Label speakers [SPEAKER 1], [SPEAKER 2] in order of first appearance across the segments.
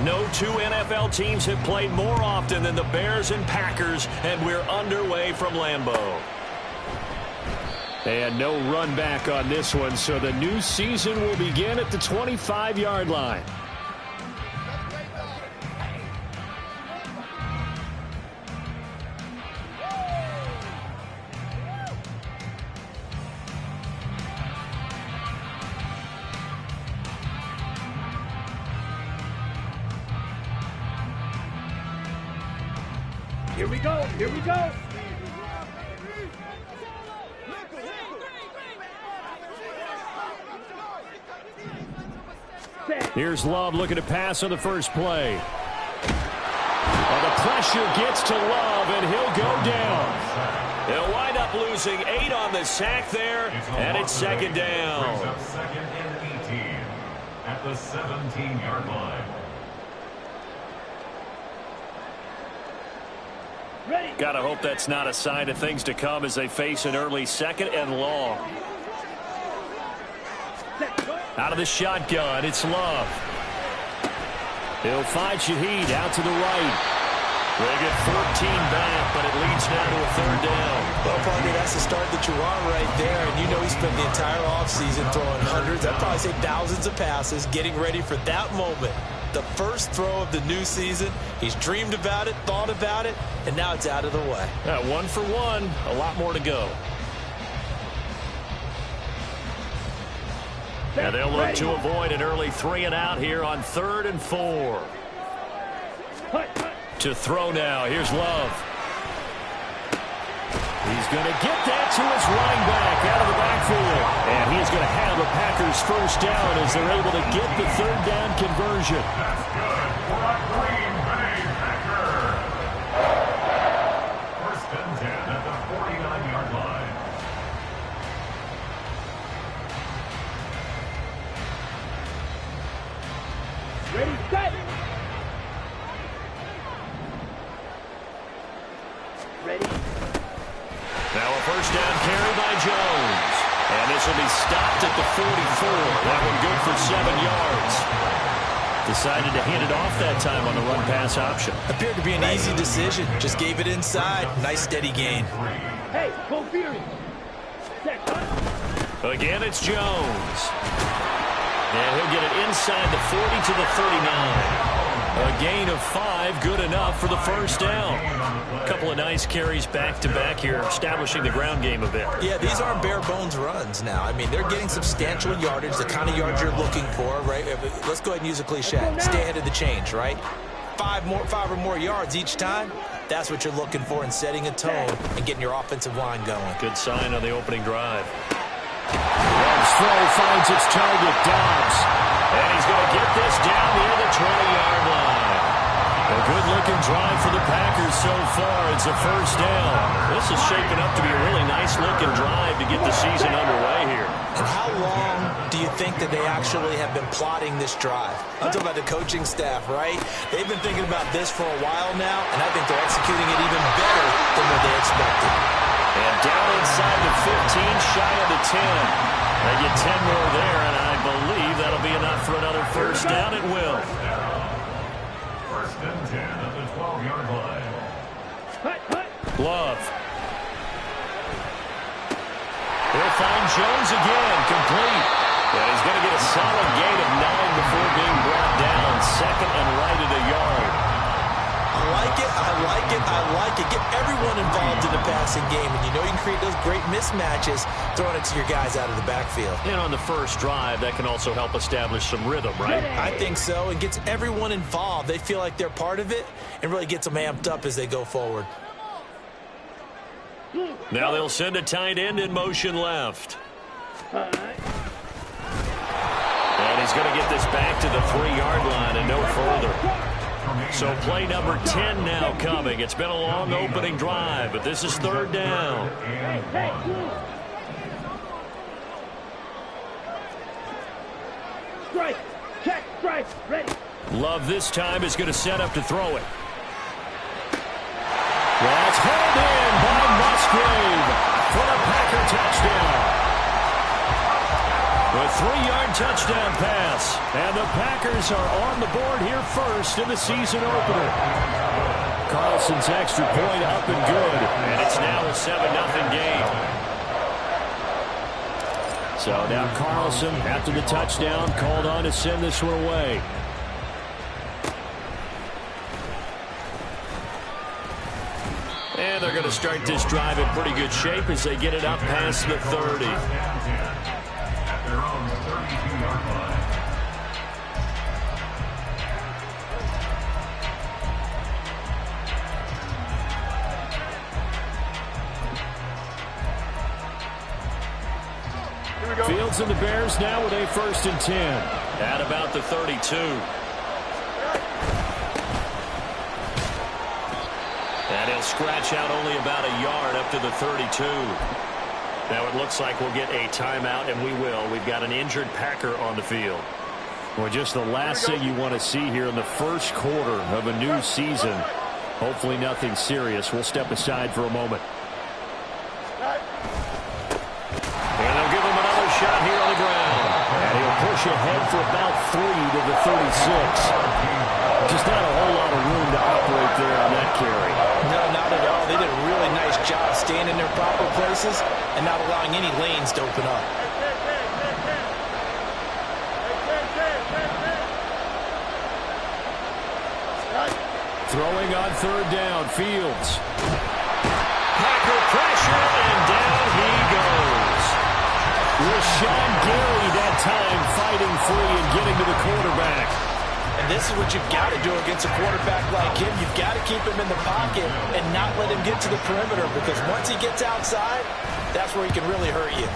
[SPEAKER 1] No two NFL teams have played more often than the Bears and Packers, and we're underway from Lambeau. And no run back on this one, so the new season will begin at the 25-yard line.
[SPEAKER 2] Here we go. Here we go.
[SPEAKER 1] Here's Love looking to pass on the first play. And the pressure gets to Love, and he'll go down. They'll wind up losing 8 on the sack there, and it's second down.
[SPEAKER 3] Second and 18 at the 17-yard line.
[SPEAKER 1] Gotta hope that's not a sign of things to come as they face an early second and long. Out of the shotgun, it's Love. He'll find Shaheed out to the right. They get 14 back, but it leads now to a third down.
[SPEAKER 4] Well, partner, that's the start that you want right there. And you know he spent the entire offseason throwing hundreds, I'd probably say thousands of passes, getting ready for that moment. The first throw of the new season. He's dreamed about it, thought about it, and now it's out of the way.
[SPEAKER 1] 1 for 1, a lot more to go. And they'll look to avoid an early 3 and out here on 3rd and 4. To throw now. Here's Love. He's going to get that to his running back out of the backfield. And he's going to have the Packers first down as they're able to get the third down conversion.
[SPEAKER 3] That's good for a Green Bay Packer. First and 10 at the 49-yard line.
[SPEAKER 2] Ready, set. Ready.
[SPEAKER 1] Now a first down carry by Jones. And this will be stopped at the 44. That one good for 7 yards. Decided to hand it off that time on the run-pass option.
[SPEAKER 4] Appeared to be an easy decision. Just gave it inside. Nice steady gain.
[SPEAKER 2] Hey, go Fury. Set.
[SPEAKER 1] Again, it's Jones. And he'll get it inside the 40 to the 39. A gain of 5, good enough for the first down. A couple of nice carries back-to-back here, establishing the ground game a bit.
[SPEAKER 4] Yeah, these aren't bare-bones runs now. I mean, they're getting substantial yardage, the kind of yards you're looking for, right? Let's go ahead and use a cliche. Stay ahead of the change, right? 5 or more yards each time. That's what you're looking for in setting a tone and getting your offensive line going.
[SPEAKER 1] Good sign on the opening drive. Love's throw finds its target, Dobbs. And he's going to get this down near the 20-yard line. A good-looking drive for the Packers so far. It's a first down. This is shaping up to be a really nice-looking drive to get the season underway here.
[SPEAKER 4] And how long do you think that they actually have been plotting this drive? I'm talking about the coaching staff, right? They've been thinking about this for a while now, and I think they're executing it even better than what they expected.
[SPEAKER 1] And down inside the 15, shy of the 10. They get 10 more there, and I believe that'll be enough for another first down. It will.
[SPEAKER 3] First and 10 at the 12-yard line.
[SPEAKER 1] Love. He'll find Jones again, complete. And he's going to get a solid gain of 9 before being brought down. Second and right at a yard.
[SPEAKER 4] I like it, I like it, I like it. Get everyone involved in the passing game, and you know you can create those great mismatches throwing it to your guys out of the backfield.
[SPEAKER 1] And on the first drive, that can also help establish some rhythm, right?
[SPEAKER 4] I think so. It gets everyone involved. They feel like they're part of it and really gets them amped up as they go forward.
[SPEAKER 1] Now they'll send a tight end in motion left. And he's going to get this back to the 3-yard line and no further. So play number 10 now coming. It's been a long opening drive, but this is third down.
[SPEAKER 2] Strike. Check. Strike. Ready.
[SPEAKER 1] Love this time is going to set up to throw it. That's hauled in by Musgrave for the Packer touchdown. A 3-yard touchdown pass. And the Packers are on the board here first in the season opener. Carlson's extra point up and good. And it's now a 7-0 game. So now Carlson, after the touchdown, called on to send this one away. And they're going to start this drive in pretty good shape as they get it up past the 30.
[SPEAKER 3] At their own 32-yard line.
[SPEAKER 1] Fields and the Bears now with a 1st and 10. At about the 32. And he'll scratch out only about a yard up to the 32. Now it looks like we'll get a timeout, and we will. We've got an injured Packer on the field. Well, just the last thing you want to see here in the first quarter of a new season. Hopefully nothing serious. We'll step aside for a moment. And they'll give him another shot here on the ground. And he'll push ahead for about 3 to the 36. Just not a whole lot of room to operate there on that carry.
[SPEAKER 4] No, not at all. They did a really nice job staying in their proper places and not allowing any lanes to open up.
[SPEAKER 1] Throwing on 3rd down, Fields. Packer pressure, and down he goes. Rashawn Gary that time fighting free and getting to the quarterback.
[SPEAKER 4] And this is what you've got to do against a quarterback like him. You've got to keep him in the pocket and not let him get to the perimeter, because once he gets outside, that's where he can really hurt you.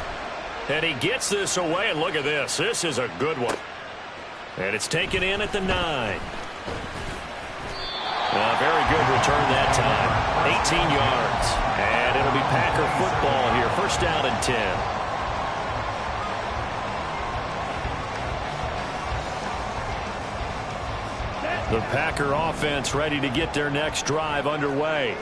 [SPEAKER 1] And he gets this away, and look at this. This is a good one. And it's taken in at the 9. Very good return that time. 18 yards. And it'll be Packer football here. 1st down and 10. The Packer offense ready to get their next drive underway.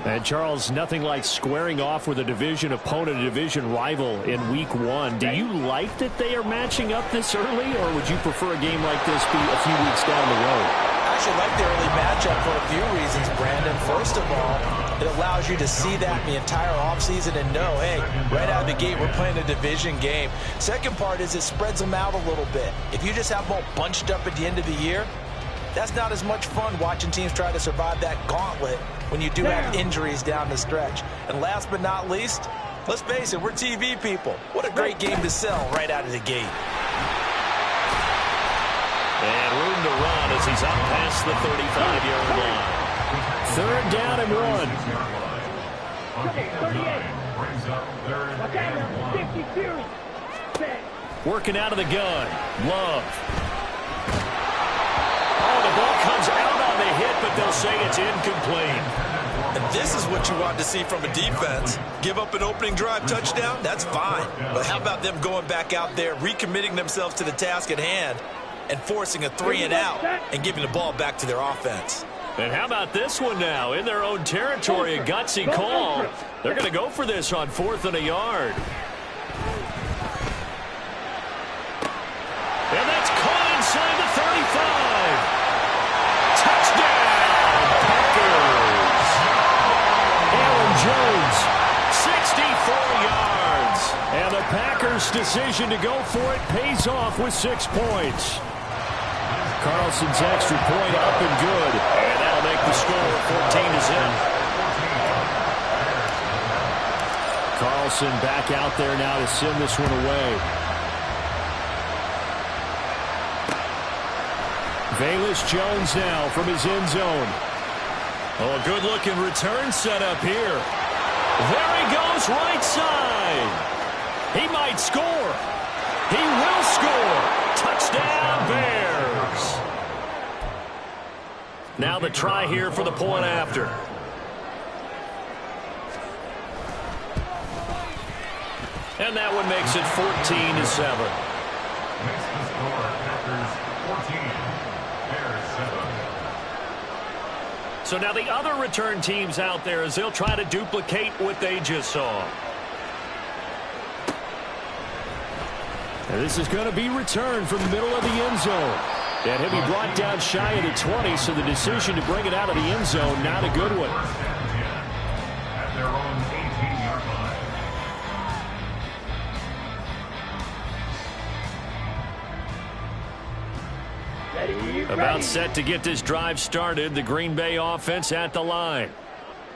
[SPEAKER 1] And, Charles, nothing like squaring off with a division opponent, a division rival in Week 1. Do you like that they are matching up this early, or would you prefer a game like this be a few weeks down the road?
[SPEAKER 4] I actually like the early matchup for a few reasons, Brandon. First of all, it allows you to see that in the entire offseason and know, hey, right out of the gate, we're playing a division game. Second part is it spreads them out a little bit. If you just have them all bunched up at the end of the year, that's not as much fun watching teams try to survive that gauntlet when you do have injuries down the stretch. And last but not least, let's face it, we're TV people. What a great game to sell right out of the gate.
[SPEAKER 1] And room to run as he's up past the 35-yard line. 3rd down and 1. Working out of the gun. Love. Oh, the ball comes out on the hit, but they'll say it's incomplete.
[SPEAKER 4] And this is what you want to see from a defense. Give up an opening drive touchdown, that's fine. But how about them going back out there, recommitting themselves to the task at hand, and forcing a 3-and-out and giving the ball back to their offense.
[SPEAKER 1] And how about this one now? In their own territory, a gutsy call. They're going to go for this on 4th and a yard. And that's caught inside the 35. Touchdown, Packers. Aaron Jones, 64 yards. And the Packers' decision to go for it pays off with 6 points. Carlson's extra point up and good. And that'll make the score 14-0. Carlson back out there now to send this one away. Velus Jones now from his end zone. Oh, a good-looking return set up here. There he goes, right side. He might score. He will score. Touchdown, Bears. Now the try here for the point after. And that one makes it 14-7.
[SPEAKER 3] Makes the score Packers 14, Bears 7.
[SPEAKER 1] So now the other return teams out there as they'll try to duplicate what they just saw. And this is going to be returned from the middle of the end zone. And he'll be brought down shy of the 20, so the decision to bring it out of the end zone, not a good one.
[SPEAKER 3] At their own 18-yard line.
[SPEAKER 1] About set to get this drive started. The Green Bay offense at the line.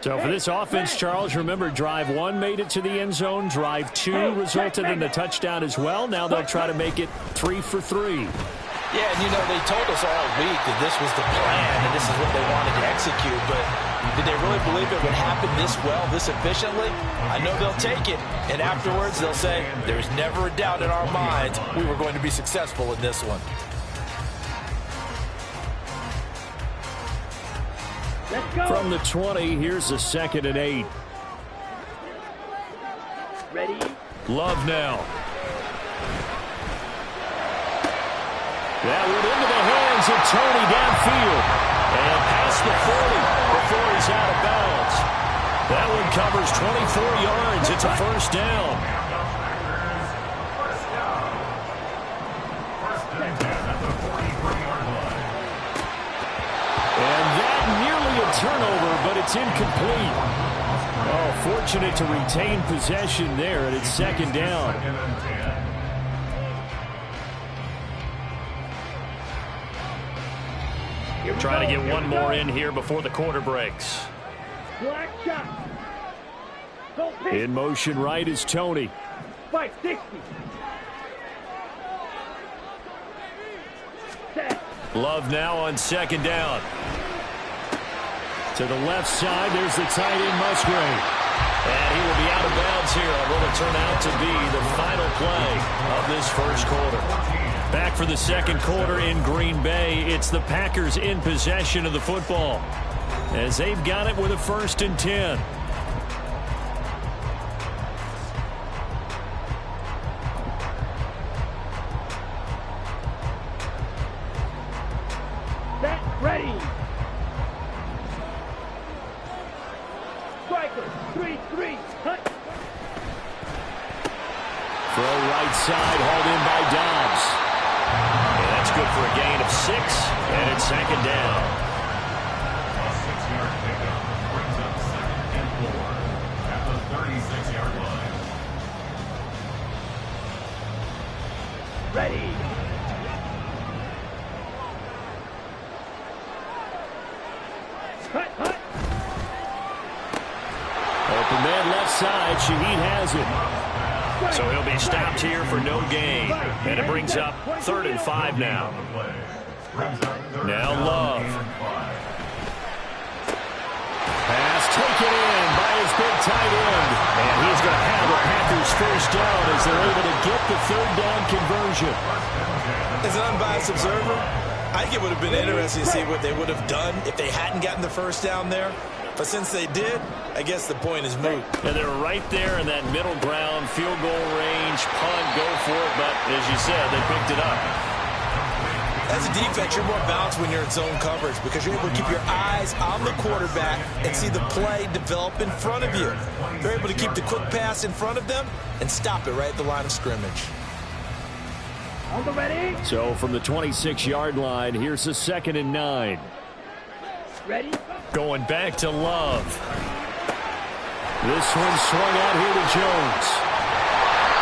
[SPEAKER 1] So for this offense, Charles, remember, drive 1 made it to the end zone. Drive 2 resulted in a touchdown as well. Now they'll try to make it 3 for 3.
[SPEAKER 4] Yeah, and they told us all week that this was the plan and this is what they wanted to execute, but did they really believe it would happen this well, this efficiently? I know they'll take it, and afterwards they'll say, there's never a doubt in our minds we were going to be successful in this one.
[SPEAKER 2] Let's go.
[SPEAKER 1] From the 20, here's a 2nd and 8.
[SPEAKER 2] Ready?
[SPEAKER 1] Love now. That went into the hands of Tony downfield. And past the 40 before he's out of bounds. That one covers 24 yards. It's a first down. And that nearly a turnover, but it's incomplete. Oh, fortunate to retain possession there, and it's 2nd down. Trying to get one more in here before the quarter breaks.
[SPEAKER 2] Black shot. Go pitch.
[SPEAKER 1] In motion right is Tony.
[SPEAKER 2] 560. Set.
[SPEAKER 1] Love now on 2nd down. To the left side, there's the tight end Musgrave. And he will be out of bounds here on what will turn out to be the final play of this first quarter. Back for the 2nd quarter in Green Bay. It's the Packers in possession of the football as they've got it with a 1st and 10.
[SPEAKER 2] Set. Ready. Striker. 3-3. Hut.
[SPEAKER 1] Throw right side, hauled in by Dobbs. And that's good for a gain of 6, and it's 2nd down.
[SPEAKER 3] A 6-yard pickup brings up 2nd and 4 at the 36-yard line.
[SPEAKER 2] Ready. Hut. Hut.
[SPEAKER 1] Open man left side, Shaheed has it. So he'll be stopped here for no gain. And it brings up 3rd and 5 now. Now Love. Pass taken in by his big tight end. And he's going to have the Packers first down as they're able to get the 3rd down conversion.
[SPEAKER 4] As an unbiased observer, I think it would have been interesting to see what they would have done if they hadn't gotten the first down there. But since they did, I guess the point is moot.
[SPEAKER 1] And they're right there in that middle ground, field goal range, punt, go for it. But as you said, they picked it up.
[SPEAKER 4] As a defense, you're more balanced when you're in zone coverage because you're able to keep your eyes on the quarterback and see the play develop in front of you. You're able to keep the quick pass in front of them and stop it right at the line of scrimmage.
[SPEAKER 2] On the ready.
[SPEAKER 1] So from the 26-yard line, here's the 2nd and 9.
[SPEAKER 2] Ready.
[SPEAKER 1] Going back to Love. This one swung out here to Jones.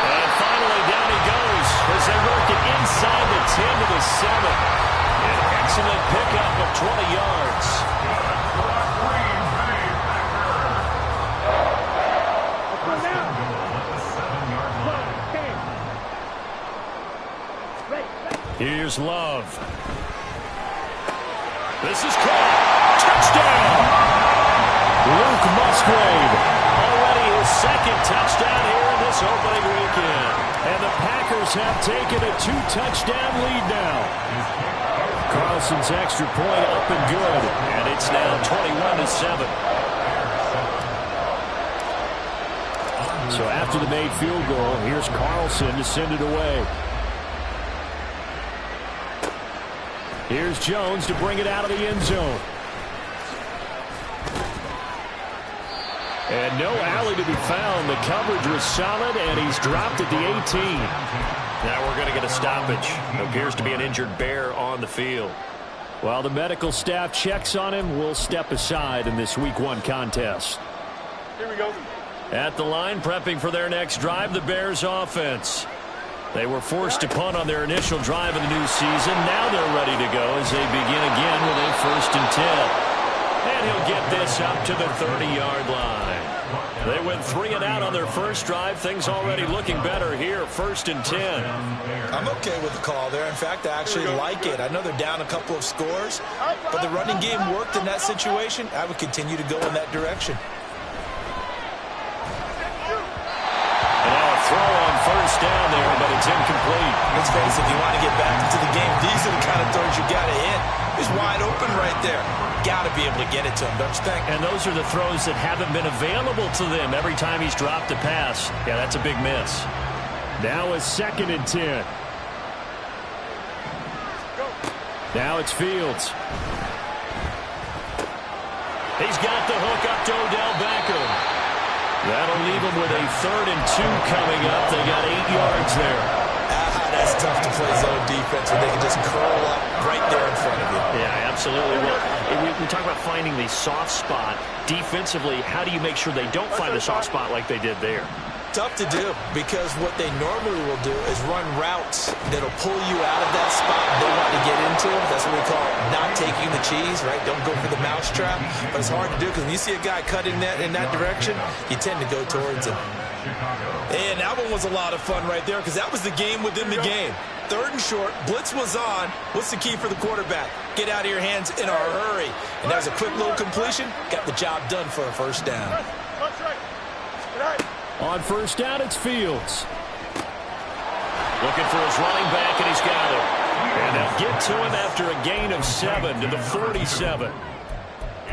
[SPEAKER 1] And finally down he goes as they work it inside the 10 to the 7. An excellent pickup of 20 yards.
[SPEAKER 2] Let's go now.
[SPEAKER 1] Here's Love. This is caught. Touchdown! Luke Musgrave. Already his 2nd touchdown here in this opening weekend. And the Packers have taken a 2-touchdown lead now. Carlson's extra point up and good. And it's now 21-7. So after the made field goal, here's Carlson to send it away. Here's Jones to bring it out of the end zone. And no alley to be found. The coverage was solid, and he's dropped at the 18. Now we're going to get a stoppage. Appears to be an injured Bear on the field.
[SPEAKER 5] While the medical staff checks on him, we'll step aside in this Week 1 contest.
[SPEAKER 2] Here we go.
[SPEAKER 1] At the line, prepping for their next drive, the Bears offense. They were forced to punt on their initial drive of the new season. Now they're ready to go as they begin again with a 1st and 10. And he'll get this up to the 30-yard line. They went 3 and out on their first drive. Things already looking better here. 1st and 10.
[SPEAKER 4] I'm okay with the call there. In fact, I actually like it. I know they're down a couple of scores, but the running game worked in that situation. I would continue to go in that direction.
[SPEAKER 1] And now a throw on 1st down there, but it's incomplete.
[SPEAKER 4] Let's face it, if you want to get back into the game, these are the kind of throws you got to hit. He's wide open right there. Got to be able to get it to him, don't you think?
[SPEAKER 1] And those are the throws that haven't been available to them every time he's dropped a pass. Yeah, that's a big miss.
[SPEAKER 5] Now a 2nd and 10. Now it's Fields.
[SPEAKER 1] He's got the hook up to Odell Beckham. That'll leave him with a 3rd and 2 coming up. They got 8 yards there.
[SPEAKER 4] That's tough to play zone defense when they can just curl up right there in front of you.
[SPEAKER 1] Yeah, absolutely. Well, we talk about finding the soft spot. Defensively, how do you make sure they don't find a soft spot like they did there?
[SPEAKER 4] Tough to do, because what they normally will do is run routes that'll pull you out of that spot they want to get into. That's what we call not taking the cheese, right? Don't go for the mousetrap. But it's hard to do because when you see a guy cutting that in that direction, you tend to go towards him. And that one was a lot of fun right there because that was the game within the game. 3rd and short, blitz was on. What's the key for the quarterback? Get out of your hands in a hurry. And that was a quick little completion. Got the job done for a 1st down.
[SPEAKER 5] On 1st down, it's Fields.
[SPEAKER 1] Looking for his running back, and he's got it. And they'll get to him after a gain of 7 to the 47.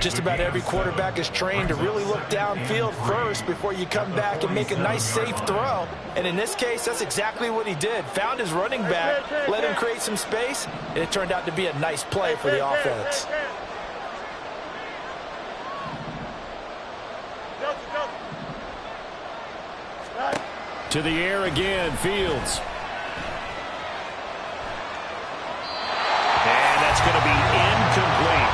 [SPEAKER 4] Just about every quarterback is trained to really look downfield first before you come back and make a nice, safe throw. And in this case, that's exactly what he did. Found his running back, let him create some space, and it turned out to be a nice play for the offense.
[SPEAKER 5] To the air again, Fields.
[SPEAKER 1] And that's going to be incomplete.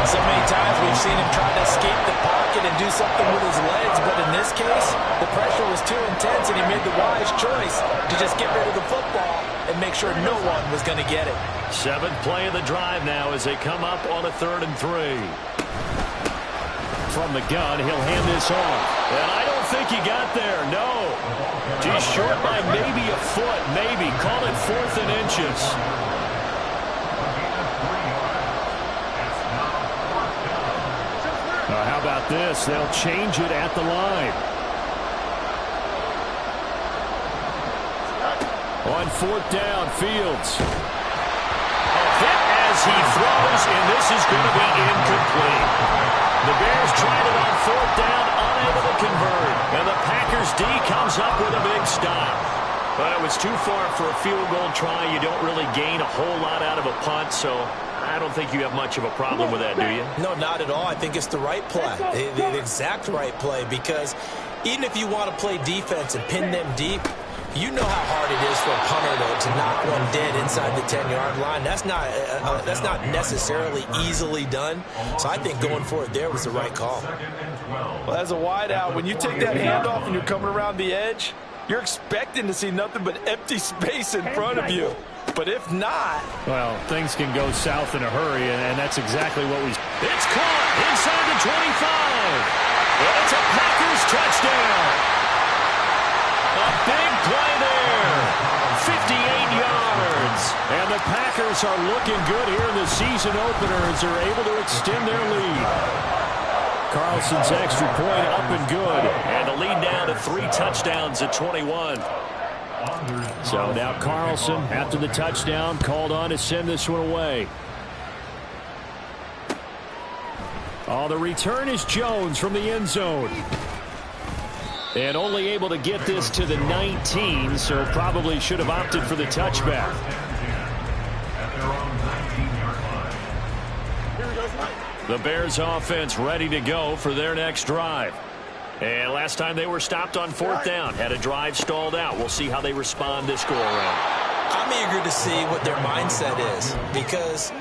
[SPEAKER 4] So many times we've seen him try to escape the pocket and do something with his legs, but in this case, the pressure was too intense, and he made the wise choice to just get rid of the football and make sure no one was going to get it.
[SPEAKER 1] 7th play of the drive now as they come up on a 3rd and 3.
[SPEAKER 5] From the gun, he'll hand this off.
[SPEAKER 1] And I don't think he got there, no. He's short by maybe a foot, maybe. Call it 4th and inches.
[SPEAKER 5] How about this? They'll change it at the line. On 4th down, Fields.
[SPEAKER 1] A hit as he throws, and this is going to be incomplete. The Bears tried it on 4th down, unable to convert. And the Packers D comes up with a big stop. But it was too far for a field goal try. You don't really gain a whole lot out of a punt, so I don't think you have much of a problem with that, do you?
[SPEAKER 4] No, not at all. I think it's the right play, the exact right play, because even if you want to play defense and pin them deep, you know how hard it is for a punter to knock one dead inside the 10-yard line. That's not necessarily easily done. So I think going for it there was the right call.
[SPEAKER 6] Well, as a wideout, when you take that handoff and you're coming around the edge, you're expecting to see nothing but empty space in front of you. But if not...
[SPEAKER 5] Well, things can go south in a hurry, and that's exactly what we...
[SPEAKER 1] It's caught inside the 25. And it's a Packers touchdown. A big play there. 58 yards. And the Packers are looking good here in the season opener as they're able to extend their lead. Carlson's extra point up and good. And the lead down to 3 touchdowns at 21.
[SPEAKER 5] So now Carlson, after the touchdown, called on to send this one away. Oh, the return is Jones from the end zone. And only able to get this to the 19, so probably should have opted for the touchback. The Bears offense ready to go for their next drive. And last time they were stopped on 4th down, had a drive stalled out. We'll see how they respond this go-around.
[SPEAKER 4] I'm eager to see what their mindset is, because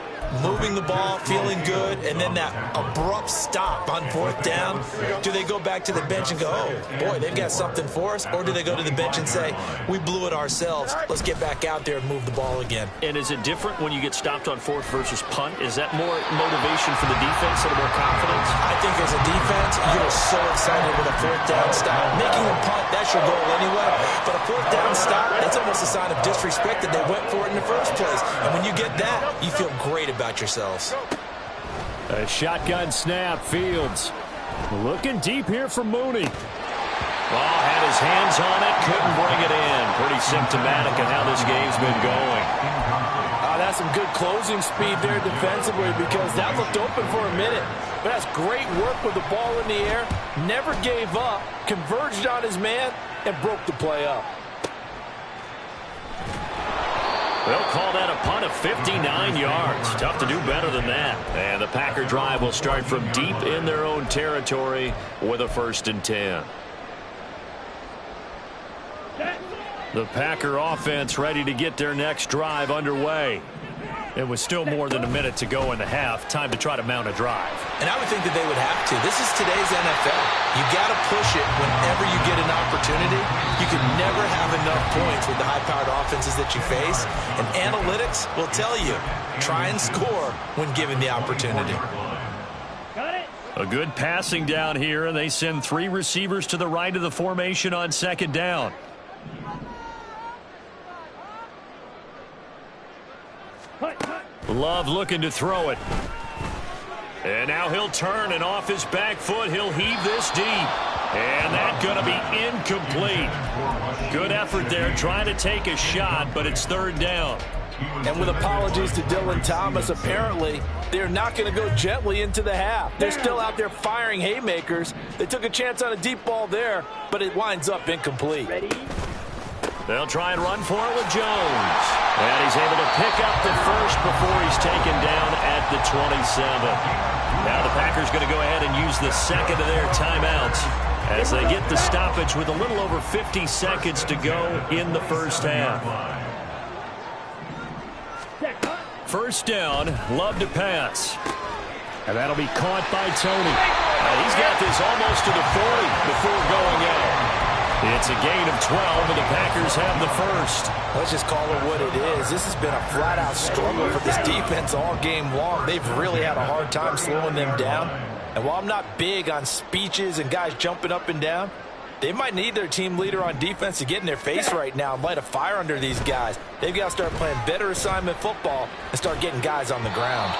[SPEAKER 4] moving the ball, feeling good, and then that abrupt stop on 4th down, do they go back to the bench and go, oh, boy, they've got something for us? Or do they go to the bench and say, we blew it ourselves, let's get back out there and move the ball again?
[SPEAKER 5] And is it different when you get stopped on 4th versus punt? Is that more motivation for the defense, a little more confidence?
[SPEAKER 4] I think as a defense, you're so excited with a 4th down stop. Making a punt, that's your goal anyway. But a 4th down stop, that's almost a sign of disrespect that they went for it in the first place. And when you get that, you feel great about yourselves.
[SPEAKER 5] A shotgun snap, Fields. Looking deep here for Mooney. Ball had his hands on it, couldn't bring it in. Pretty symptomatic of how this game's been going.
[SPEAKER 6] That's some good closing speed there defensively, because that looked open for a minute. But that's great work with the ball in the air. Never gave up, converged on his man, and broke the play up.
[SPEAKER 5] They'll call that a punt of 59 yards. Tough to do better than that. And the Packer drive will start from deep in their own territory with a 1st and 10. The Packer offense ready to get their next drive underway. It was still more than a minute to go in the half. Time to try to mount a drive.
[SPEAKER 4] And I would think that they would have to. This is today's NFL. You got to push it whenever you get an opportunity. You can never have enough points with the high-powered offenses that you face. And analytics will tell you, try and score when given the opportunity.
[SPEAKER 2] Got it.
[SPEAKER 5] A good passing down here, and they send 3 receivers to the right of the formation on 2nd down. Love looking to throw it. And now he'll turn, and off his back foot, he'll heave this deep. And that's going to be incomplete. Good effort there, trying to take a shot, but it's 3rd down.
[SPEAKER 6] And with apologies to Dylan Thomas, apparently they're not going to go gently into the half. They're still out there firing haymakers. They took a chance on a deep ball there, but it winds up incomplete.
[SPEAKER 2] Ready?
[SPEAKER 5] They'll try and run for it with Jones. And he's able to pick up the 1st before he's taken down at the 27. Now the Packers going to go ahead and use the 2nd of their timeouts as they get the stoppage with a little over 50 seconds to go in the 1st half. 1st down, Love to pass. And that'll be caught by Tony. He's got this almost to the 40 before going out. It's a gain of 12, and the Packers have the 1st.
[SPEAKER 6] Let's just call it what it is. This has been a flat-out struggle for this defense all game long. They've really had a hard time slowing them down. And while I'm not big on speeches and guys jumping up and down, they might need their team leader on defense to get in their face right now and light a fire under these guys. They've got to start playing better assignment football and start getting guys on the ground.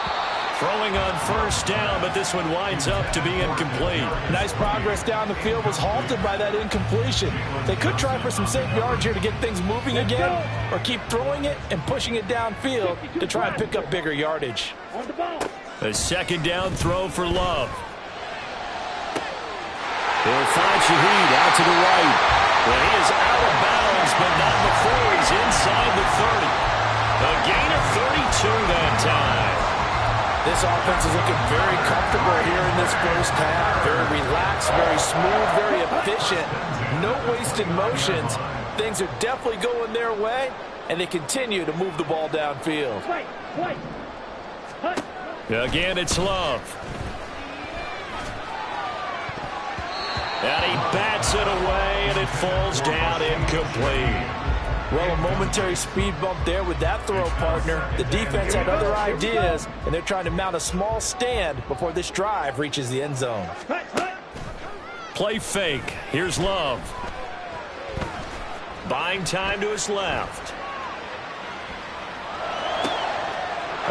[SPEAKER 5] Throwing on 1st down, but this one winds up to be incomplete.
[SPEAKER 6] Nice progress down the field, was halted by that incompletion. They could try for some safe yards here to get things moving again, or keep throwing it and pushing it downfield to try and pick up bigger yardage.
[SPEAKER 2] On the ball.
[SPEAKER 5] A 2nd down throw for Love. He'll find Shaheed out to the right. But he is out of bounds, but not before he's inside the 30. A gain of 32 that time.
[SPEAKER 6] This offense is looking very comfortable here in this 1st half. Very relaxed, very smooth, very efficient. No wasted motions. Things are definitely going their way, and they continue to move the ball downfield.
[SPEAKER 5] Again, it's Love. And he bats it away, and it falls down incomplete.
[SPEAKER 6] Well, a momentary speed bump there with that throw, partner. The defense had other ideas, and they're trying to mount a small stand before this drive reaches the end zone.
[SPEAKER 5] Play fake. Here's Love. Buying time to his left.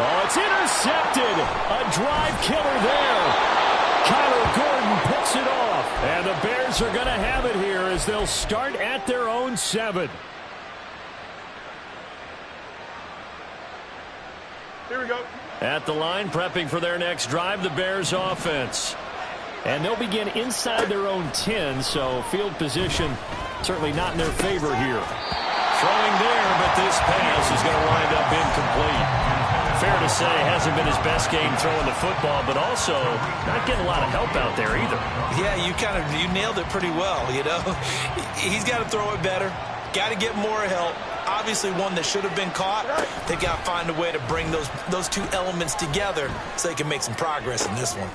[SPEAKER 5] Oh, it's intercepted. A drive killer there. Kyler Gordon picks it off. And the Bears are going to have it here as they'll start at their own 7.
[SPEAKER 2] Here we go.
[SPEAKER 5] At the line, prepping for their next drive, the Bears offense. And they'll begin inside their own 10, so field position certainly not in their favor here. Throwing there, but this pass is going to wind up incomplete. fair to say hasn't been his best game throwing the football, but also not getting a lot of help out there either.
[SPEAKER 6] Yeah, you nailed it pretty well, you know. He's got to throw it better, got to get more help. Obviously one that should have been caught. They got to find a way to bring those two elements together so they can make some progress in this one.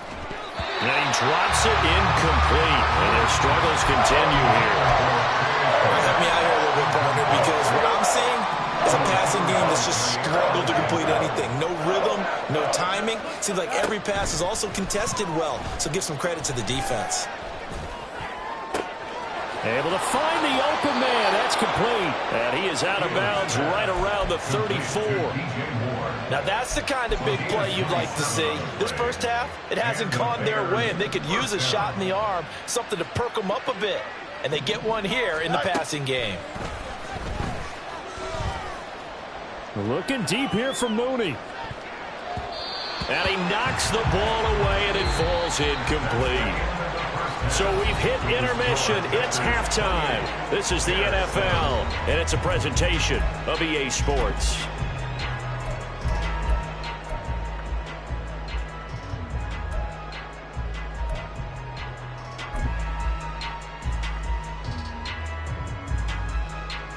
[SPEAKER 5] And he drops it incomplete, and their struggles continue here.
[SPEAKER 6] Help me out here a little bit, partner, because what I'm seeing is a passing game that's just struggled to complete anything. No rhythm, no timing. Seems like every pass is also contested well, so give some credit to the defense.
[SPEAKER 5] Able to find the open man. That's complete. And he is out of bounds right around the 34.
[SPEAKER 6] Now that's the kind of big play you'd like to see. This first half, it hasn't gone their way, and they could use a shot in the arm, something to perk them up a bit. And they get one here in the passing game.
[SPEAKER 5] Looking deep here from Mooney. And he knocks the ball away, and it falls incomplete. So we've hit intermission. It's halftime. This is the NFL, and it's a presentation of EA Sports.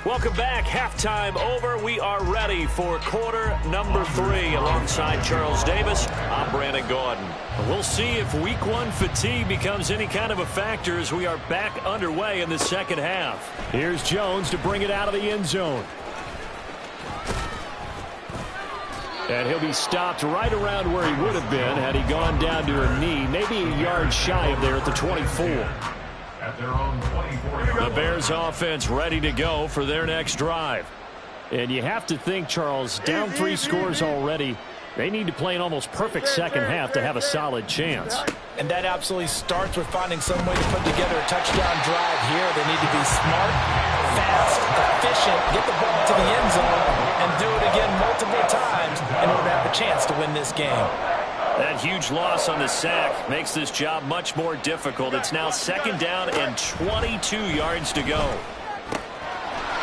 [SPEAKER 5] Welcome back. Halftime over. We are ready for quarter number 3. Alongside Charles Davis, I'm Brandon Gordon. We'll see if week 1 fatigue becomes any kind of a factor as we are back underway in the second half. Here's Jones to bring it out of the end zone. And he'll be stopped right around where he would have been had he gone down to a knee, maybe a yard shy of there at the 24. The Bears offense ready to go for their next drive. And you have to think, Charles, down 3 scores already. They need to play an almost perfect second half to have a solid chance.
[SPEAKER 6] And that absolutely starts with finding some way to put together a touchdown drive here. They need to be smart, fast, efficient, get the ball to the end zone, and do it again multiple times in order to have a chance to win this game.
[SPEAKER 5] That huge loss on the sack makes this job much more difficult. It's now second down and 22 yards to go.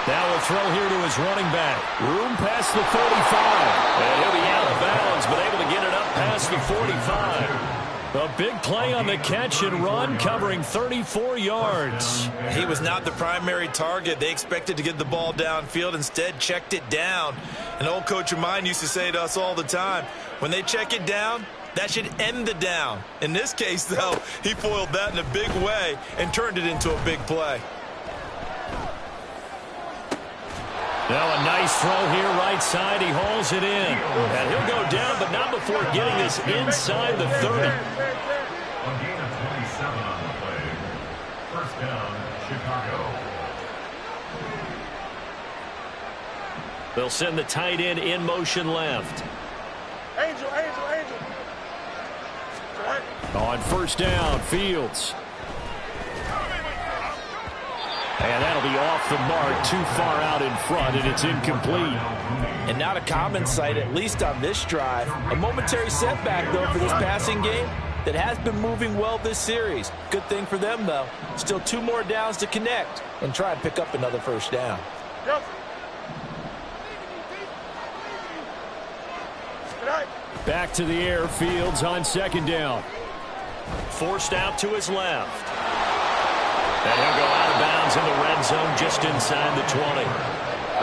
[SPEAKER 5] Now a throw here to his running back. Room past the 35. And he'll be out of bounds, but able to get it up past the 45. A big play on the catch and run, covering 34 yards.
[SPEAKER 6] He was not the primary target. They expected to get the ball downfield. Instead, checked it down. An old coach of mine used to say to us all the time, when they check it down, that should end the down. In this case, though, he foiled that in a big way and turned it into a big play.
[SPEAKER 5] Now a nice throw here right side. He hauls it in. And he'll go down, but not before getting this inside the 30.
[SPEAKER 3] A gain of 27 on the play. First down, Chicago.
[SPEAKER 5] They'll send the tight end in motion left.
[SPEAKER 2] Angel.
[SPEAKER 5] On first down, Fields. And that'll be off the mark, too far out in front, and it's incomplete.
[SPEAKER 6] And not a common sight, at least on this drive. A momentary setback, though, for this passing game that has been moving well this series. Good thing for them, though. Still 2 more downs to connect and try and pick up another first down.
[SPEAKER 5] Back to the air, Fields on second down. Forced out to his left. And he'll go out of bounds in the red zone just inside the 20.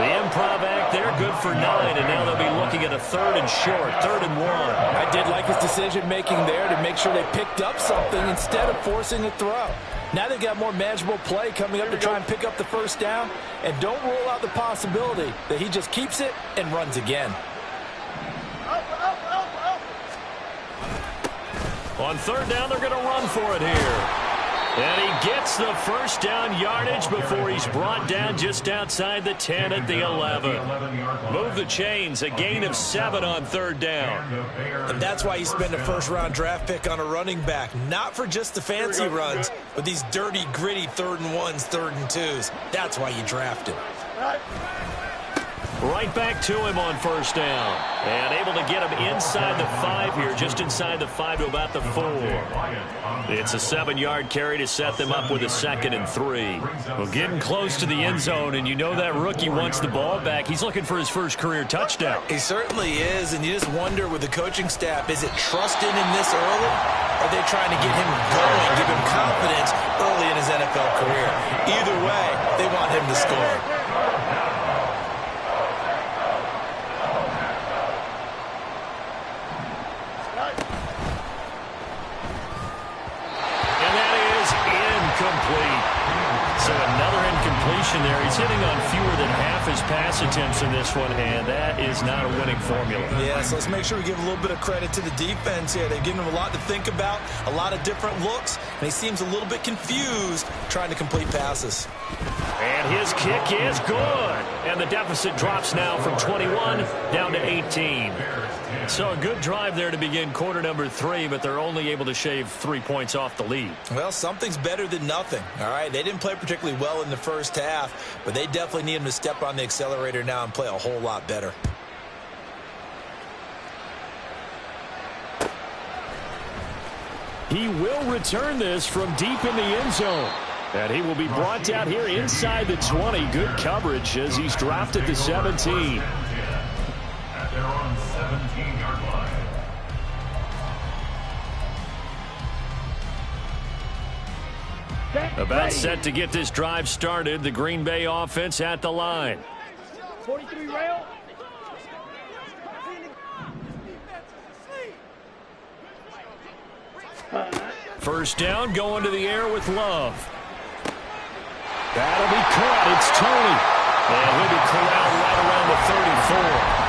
[SPEAKER 5] The improv act there, good for 9, and now they'll be looking at a 3rd and short, 3rd and 1.
[SPEAKER 6] I did like his decision-making there to make sure they picked up something instead of forcing a throw. Now they've got more manageable play coming up to try and pick up the first down, and don't rule out the possibility that he just keeps it and runs again.
[SPEAKER 5] On 3rd down, they're going to run for it here. And he gets the first down yardage before he's brought down just outside the 10 at the 11. Move the chains, a gain of 7 on 3rd down.
[SPEAKER 6] And that's why you spend a first-round draft pick on a running back. Not for just the fancy runs, but these dirty, gritty 3rd and 1s, 3rd and 2s. That's why you draft him.
[SPEAKER 5] Right back to him on first down. And able to get him inside the 5 here, just inside the 5 to about the 4. It's a 7-yard carry to set them up with a 2nd and 3.
[SPEAKER 1] Well, getting close to the end zone, and you know that rookie wants the ball back. He's looking for his first career touchdown.
[SPEAKER 6] He certainly is, and you just wonder with the coaching staff, is it trust in him this early? Or are they trying to get him going, give him confidence early in his NFL career? Either way, they want him to score.
[SPEAKER 5] So another incompletion there. He's hitting on fewer than half his pass attempts in this one, and that is not a winning formula.
[SPEAKER 6] Yeah, so let's make sure we give a little bit of credit to the defense here. They've given him a lot to think about, a lot of different looks, and he seems a little bit confused trying to complete passes.
[SPEAKER 5] And his kick is good. And the deficit drops now from 21 down to 18. So a good drive there to begin quarter number 3, but they're only able to shave 3 points off the lead.
[SPEAKER 6] Well, something's better than nothing, all right? They didn't play particularly well in the first half, but they definitely need him to step on the accelerator now and play a whole lot better.
[SPEAKER 5] He will return this from deep in the end zone. And he will be brought down here inside the 20. Good coverage as he's dropped at the 17.
[SPEAKER 3] At their own 17-yard line.
[SPEAKER 5] About set to get this drive started. The Green Bay offense at the line.
[SPEAKER 2] 43 rail.
[SPEAKER 5] First down, going to the air with Love. That'll be caught. It's Tony. And he'll be corralled right around the 34.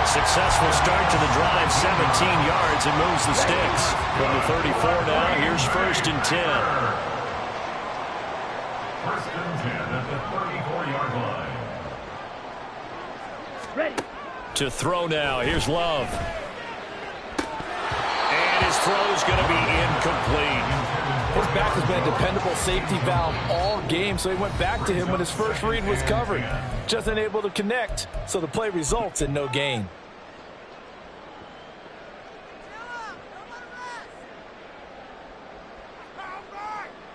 [SPEAKER 5] Successful start to the drive, 17 yards, and moves the sticks. From the 34 now, here's 1st and 10.
[SPEAKER 3] 1st and 10 at the 34-yard line.
[SPEAKER 2] Ready.
[SPEAKER 5] To throw now, here's Love. And his throw's going to be incomplete.
[SPEAKER 6] His back has been a dependable safety valve all game, so he went back to him when his first read was covered. Just unable to connect, so the play results in no gain.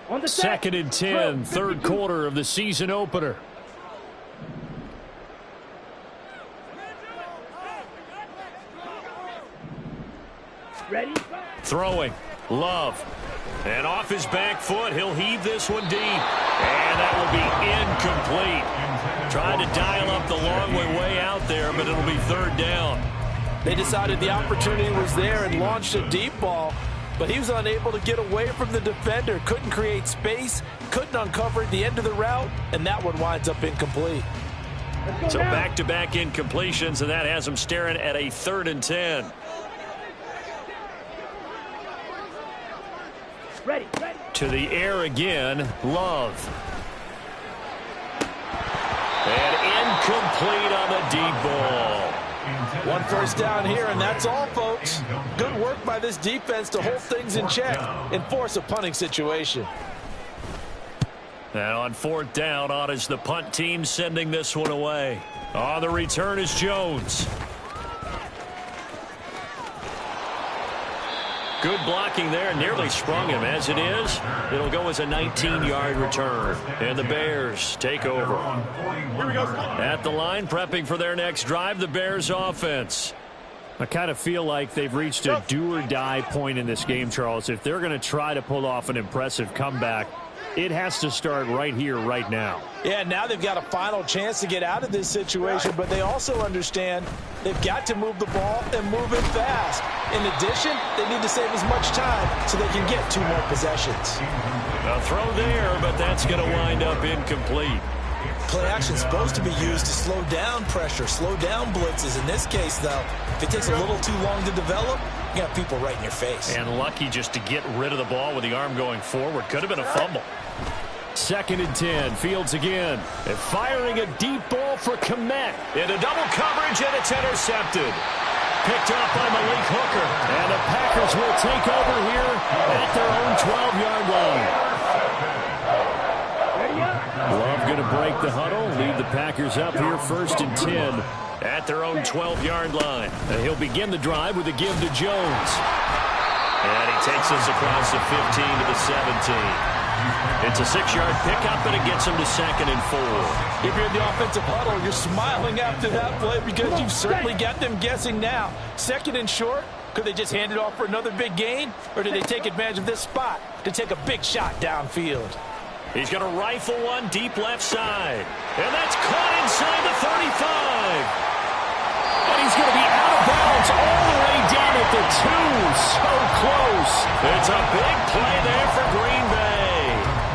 [SPEAKER 2] On the
[SPEAKER 5] 2nd and 10, third quarter of the season opener.
[SPEAKER 2] Ready.
[SPEAKER 5] Throwing. Love. And off his back foot, he'll heave this one deep. And that will be incomplete. Trying to dial up the long way out there, but it'll be 3rd down.
[SPEAKER 6] They decided the opportunity was there and launched a deep ball, but he was unable to get away from the defender, couldn't create space, couldn't uncover the end of the route, and that one winds up incomplete.
[SPEAKER 5] So back-to-back incompletions, and that has him staring at a 3rd and 10.
[SPEAKER 2] Ready.
[SPEAKER 5] To the air again, Love. And incomplete on the deep ball.
[SPEAKER 6] 1 first down here, and that's all, folks. Good work by this defense to hold things in check and force a punting situation.
[SPEAKER 5] And on 4th down, on is the punt team sending this one away. On the return is Jones. Good blocking there, nearly sprung him. As it is, it'll go as a 19-yard return. And the Bears take over.
[SPEAKER 2] Here we go.
[SPEAKER 5] At the line, prepping for their next drive, the Bears offense. I kind of feel like they've reached a do-or-die point in this game, Charles. If they're going to try to pull off an impressive comeback, it has to start right here, right now.
[SPEAKER 6] Yeah, now they've got a final chance to get out of this situation, but they also understand they've got to move the ball and move it fast. In addition, they need to save as much time so they can get 2 more possessions.
[SPEAKER 5] A throw there, but that's going to wind up incomplete.
[SPEAKER 6] Play action is supposed to be used to slow down pressure, slow down blitzes. In this case, though, if it takes a little too long to develop, you got people right in your face.
[SPEAKER 5] And lucky just to get rid of the ball with the arm going forward. Could have been a fumble. 2nd and 10, Fields again. And firing a deep ball for Kmet. Into double coverage, and it's intercepted. Picked up by Malik Hooker. And the Packers will take over here at their own 12-yard line. Love going to break the huddle. Lead the Packers up here 1st and 10 at their own 12-yard line. And he'll begin the drive with a give to Jones. And he takes us across the 15 to the 17. It's a 6-yard pickup, and it gets him to 2nd and 4.
[SPEAKER 6] If you're in the offensive huddle, you're smiling after that play because you've certainly got them guessing now. 2nd and short, could they just hand it off for another big gain? Or did they take advantage of this spot to take a big shot downfield?
[SPEAKER 5] He's going to rifle one deep left side. And that's caught inside the 35. And he's going to be out of bounds all the way down at the 2. So close. It's a big play there for Green Bay.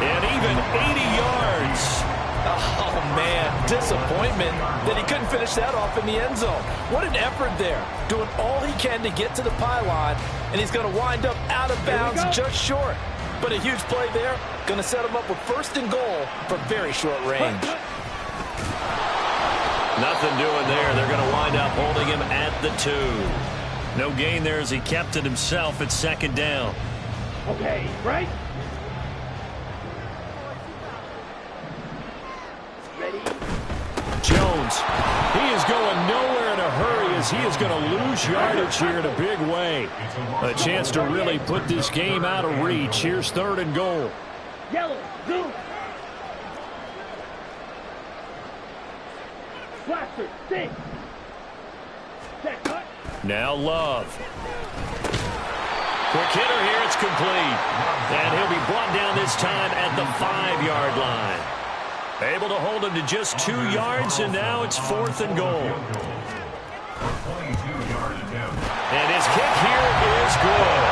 [SPEAKER 5] And even 80 yards.
[SPEAKER 6] Oh, man, disappointment that he couldn't finish that off in the end zone. What an effort there, doing all he can to get to the pylon, and he's going to wind up out of bounds just short. But a huge play there, going to set him up with 1st and goal from very short range.
[SPEAKER 5] Nothing doing there. They're going to wind up holding him at the 2. No gain there as he kept it himself at 2nd down.
[SPEAKER 2] Okay, right?
[SPEAKER 5] Jones, he is going nowhere in a hurry as he is going to lose yardage here in a big way. A chance to really put this game out of reach. Here's 3rd and goal.
[SPEAKER 2] Yellow, zoom. Blaster, six. Set, cut.
[SPEAKER 5] Now Love. Quick hitter here, it's complete. And he'll be brought down this time at the 5-yard line. Able to hold him to just 2 yards, and now it's 4th and goal. And his kick here is good.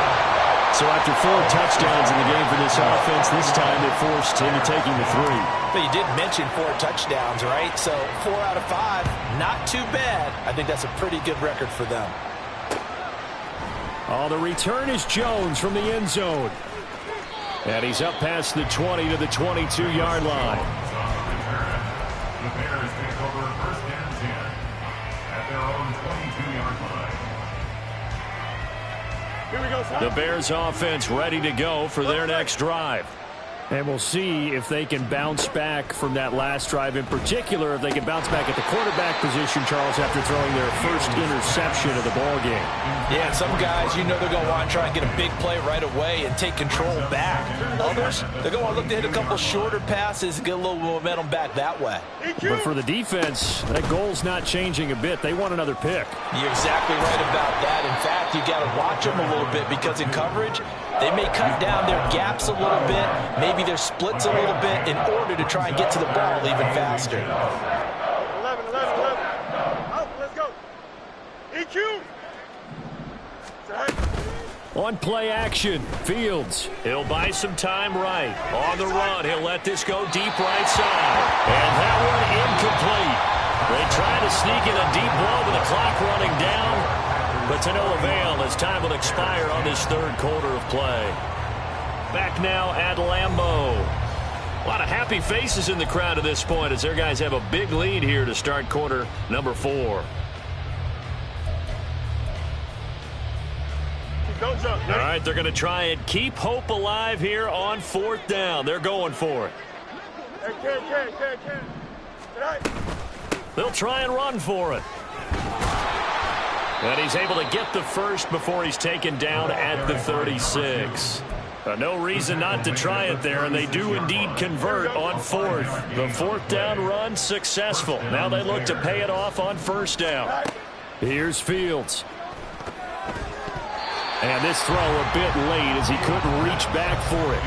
[SPEAKER 5] So after 4 touchdowns in the game for this offense, this time they forced him to taking the 3.
[SPEAKER 6] But you did mention 4 touchdowns, right? So 4 out of 5, not too bad. I think that's a pretty good record for them.
[SPEAKER 5] Oh, the return is Jones from the end zone. And he's up past the 20 to the 22-yard line.
[SPEAKER 3] The Bears take over 1st and 10 at their own 22-yard line.
[SPEAKER 2] Here we go, son.
[SPEAKER 5] The Bears offense ready to go for their next drive. And we'll see if they can bounce back from that last drive. In particular, if they can bounce back at the quarterback position, Charles, after throwing their first interception of the ball game.
[SPEAKER 6] Yeah, and some guys, you know they're going to want to try and get a big play right away and take control back. Others, they're going to want to look to hit a couple shorter passes and get a little momentum back that way.
[SPEAKER 5] But for the defense, that goal's not changing a bit. They want another pick.
[SPEAKER 6] You're exactly right about that. In fact, you got to watch them a little bit because in coverage, they may cut down their gaps a little bit, maybe their splits a little bit in order to try and get to the ball even faster.
[SPEAKER 2] 11. Out, let's go. EQ.
[SPEAKER 5] On play action, Fields. He'll buy some time right. On the run, he'll let this go deep right side. And that one incomplete. They try to sneak in a deep blow with the clock running down, but to no avail as time will expire on this 3rd quarter of play. Back now at Lambeau. A lot of happy faces in the crowd at this point as their guys have a big lead here to start quarter number 4.
[SPEAKER 2] Don't jump.
[SPEAKER 5] All right, they're going to try and keep hope alive here on 4th down. They're going for it. They'll try and run for it. And he's able to get the first before he's taken down at the 36. No reason not to try it there, and they do indeed convert on 4th. The 4th down run successful. Now they look to pay it off on 1st down. Here's Fields. And this throw a bit late as he couldn't reach back for it.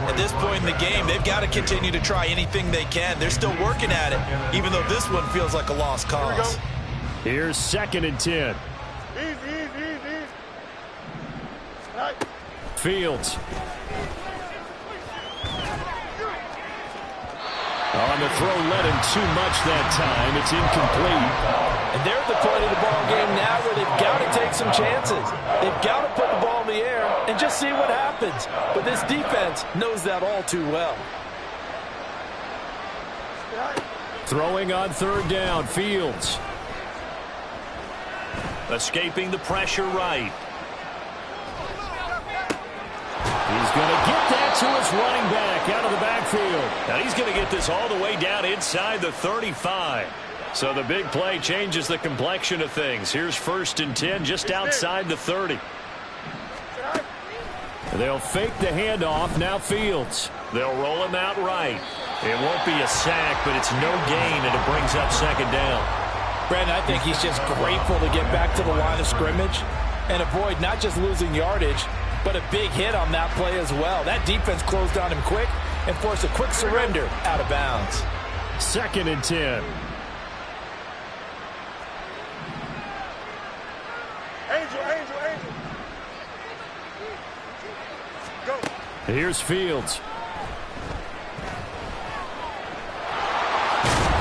[SPEAKER 6] At this point in the game, they've got to continue to try anything they can. They're still working at it, even though this one feels like a lost cause.
[SPEAKER 5] Here's 2nd and 10.
[SPEAKER 2] Easy. Right.
[SPEAKER 5] Fields. On the throw, led him too much that time. It's incomplete.
[SPEAKER 6] And they're at the point of the ball game now where they've got to take some chances. They've got to put the ball in the air and just see what happens. But this defense knows that all too well.
[SPEAKER 5] Throwing on 3rd down, Fields. Escaping the pressure right. He's going to get that to his running back out of the backfield. Now he's going to get this all the way down inside the 35. So the big play changes the complexion of things. Here's 1st and 10 just outside the 30. They'll fake the handoff. Now Fields. They'll roll him out right. It won't be a sack, but it's no gain, and it brings up 2nd down.
[SPEAKER 6] Brandon, I think he's just grateful to get back to the line of scrimmage and avoid not just losing yardage, but a big hit on that play as well. That defense closed on him quick and forced a quick surrender out of bounds.
[SPEAKER 5] 2nd and 10.
[SPEAKER 2] Angel. Go.
[SPEAKER 5] Here's Fields.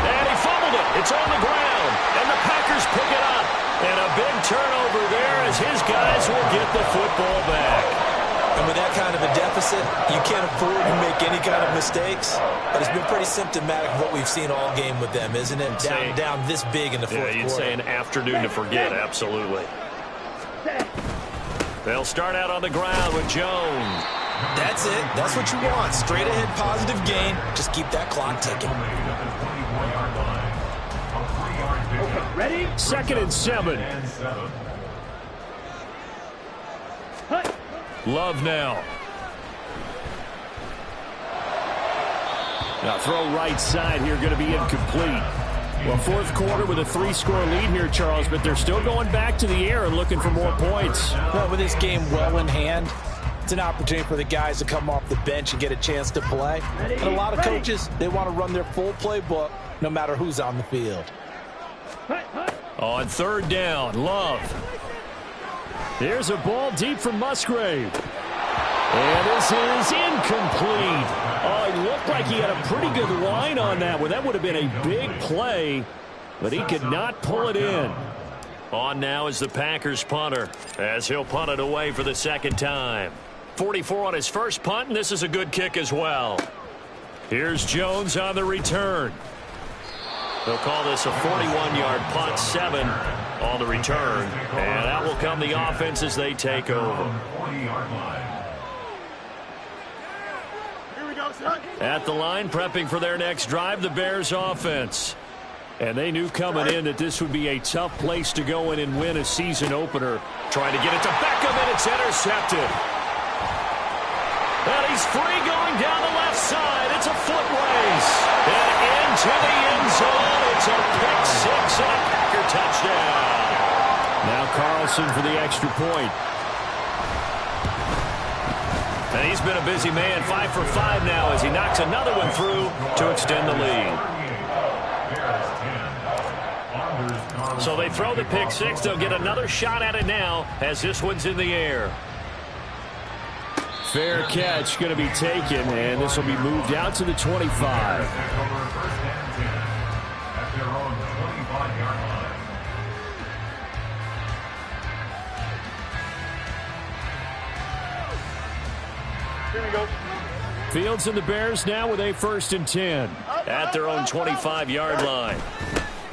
[SPEAKER 5] And he fumbled it. It's on the ground. And the Packers pick it up. And a big turnover there as his guys will get the football back.
[SPEAKER 4] And with that kind of a deficit, you can't afford to make any kind of mistakes. But it's been pretty symptomatic of what we've seen all game with them, isn't it? Down this big in the fourth quarter.
[SPEAKER 5] You'd say an afternoon to forget, absolutely. They'll start out on the ground with Jones.
[SPEAKER 4] That's it. That's what you want. Straight ahead positive gain. Just keep that clock ticking.
[SPEAKER 5] Ready? 2nd and 7. Love now. Now throw right side here, going to be incomplete. Well, fourth quarter with a 3-score lead here, Charles, but they're still going back to the air and looking for more points.
[SPEAKER 6] Well, with this game well in hand, it's an opportunity for the guys to come off the bench and get a chance to play. And a lot of coaches, they want to run their full playbook no matter who's on the field.
[SPEAKER 5] On 3rd down, Love. Here's a ball deep from Musgrave. And this is incomplete. Oh, it looked like he had a pretty good line on that one. That would have been a big play, but he could not pull it in. On now is the Packers punter, as he'll punt it away for the 2nd time. 44 on his first punt, and this is a good kick as well. Here's Jones on the return. They'll call this a 41-yard punt, 7 on the return. And out will come the offense as they take over. At the line, prepping for their next drive, the Bears offense. And they knew coming in that this would be a tough place to go in and win a season opener. Trying to get it to Beckham, and it's intercepted. And he's free going down the left side. It's a foot race. And into the end zone. It's a pick 6 and a Packer touchdown. Now Carlson for the extra point. And he's been a busy man, 5 for 5 now as he knocks another one through to extend the lead. So they throw the pick 6. They'll get another shot at it now as this one's in the air. Fair catch going to be taken, and this will be moved out to the 25.
[SPEAKER 2] Here we go.
[SPEAKER 5] Fields and the Bears now with a 1st and 10 at their own 25-yard line.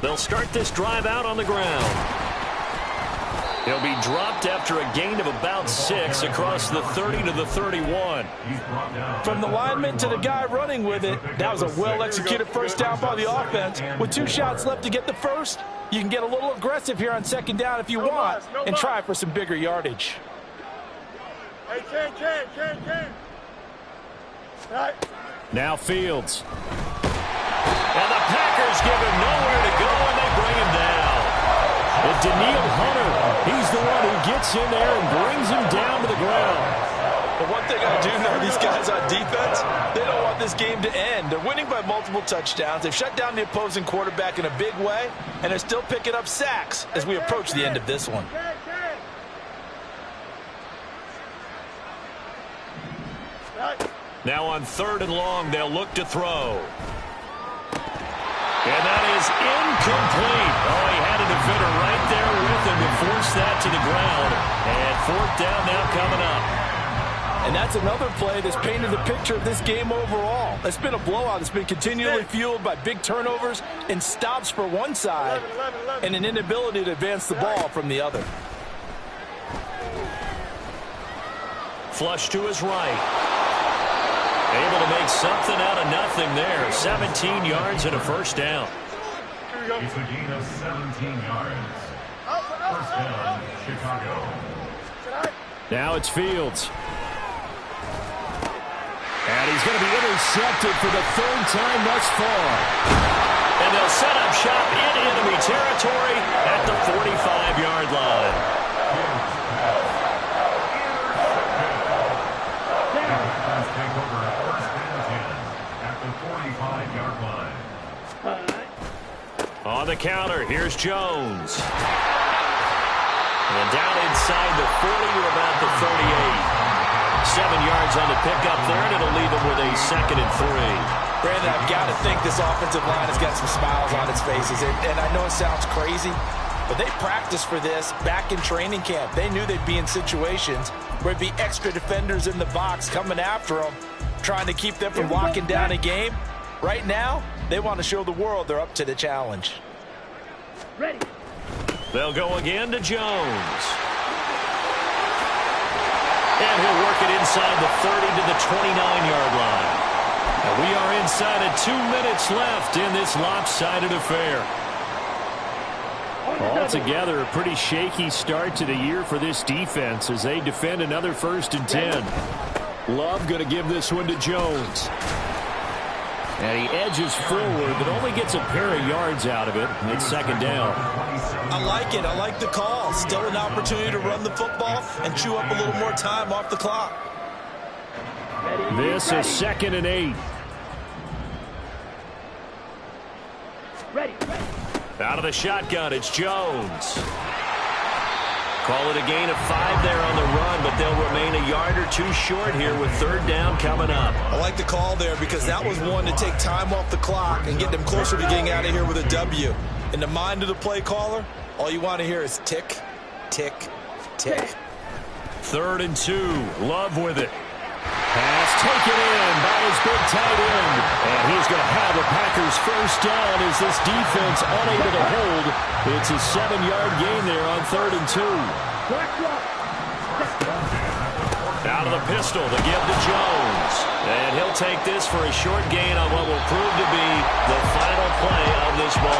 [SPEAKER 5] They'll start this drive out on the ground. He'll be dropped after a gain of about 6 across the 30 to the 31.
[SPEAKER 6] From the lineman to the guy running with it, that was a well-executed first down by the offense. With 2 shots left to get the first, you can get a little aggressive here on 2nd down if you want and try for some bigger yardage.
[SPEAKER 2] Hey, Ken. Right.
[SPEAKER 5] Now Fields. And the Packers give him nowhere to go, and they bring him down. And Daniil Hunter, he's the one who gets in there and brings him down to the ground.
[SPEAKER 6] But one thing I do know, these guys on defense, they don't want this game to end. They're winning by multiple touchdowns. They've shut down the opposing quarterback in a big way, and they're still picking up sacks as we approach the end of this one.
[SPEAKER 5] Now on 3rd and long, they'll look to throw. And that is incomplete. Oh, he had a defender right there with him to force that to the ground. And 4th down now coming up.
[SPEAKER 6] And that's another play that's painted the picture of this game overall. It's been a blowout. It's been continually fueled by big turnovers and stops for one side and an inability to advance the ball from the other.
[SPEAKER 5] Flush to his right. Able to make something out of nothing there. 17 yards and a first down.
[SPEAKER 3] It's a gain of 17 yards. First down, Chicago.
[SPEAKER 5] Now it's Fields. And he's going to be intercepted for the third time thus far. And they'll set up shop in enemy territory at the 45-yard line.
[SPEAKER 3] Take over first and 10 at the 45-yard line.
[SPEAKER 5] On the counter, here's Jones. And down inside the 40 to about the 38. 7 yards on the pickup there, and it'll leave him with a 2nd and 3.
[SPEAKER 6] Brandon, I've got to think this offensive line has got some smiles on its faces. And I know it sounds crazy, but they practiced for this back in training camp. They knew they'd be in situations where there'd be extra defenders in the box coming after them, trying to keep them from locking down a game. Right now, they want to show the world they're up to the challenge.
[SPEAKER 2] Ready.
[SPEAKER 5] They'll go again to Jones. And he'll work it inside the 30 to the 29-yard line. And we are inside of 2 minutes left in this lopsided affair. Altogether, a pretty shaky start to the year for this defense as they defend another 1st and 10. Love going to give this one to Jones. And he edges forward, but only gets a pair of yards out of it. It's 2nd down.
[SPEAKER 6] I like it. I like the call. Still an opportunity to run the football and chew up a little more time off the clock.
[SPEAKER 5] This is 2nd and 8.
[SPEAKER 2] Ready.
[SPEAKER 5] Out of the shotgun, it's Jones. Call it a gain of 5 there on the run, but they'll remain a yard or 2 short here with 3rd down coming up.
[SPEAKER 6] I like the call there because that was one to take time off the clock and get them closer to getting out of here with a W. In the mind of the play caller, all you want to hear is tick, tick, tick.
[SPEAKER 5] 3rd and 2. Love with it. Pass taken in by his big tight end. And he's going to have the Packers' first down as this defense unable to hold. It's a 7-yard gain there on 3rd and 2. Out of the pistol, the give to Jones. And he'll take this for a short gain on what will prove to be the final play of this ball.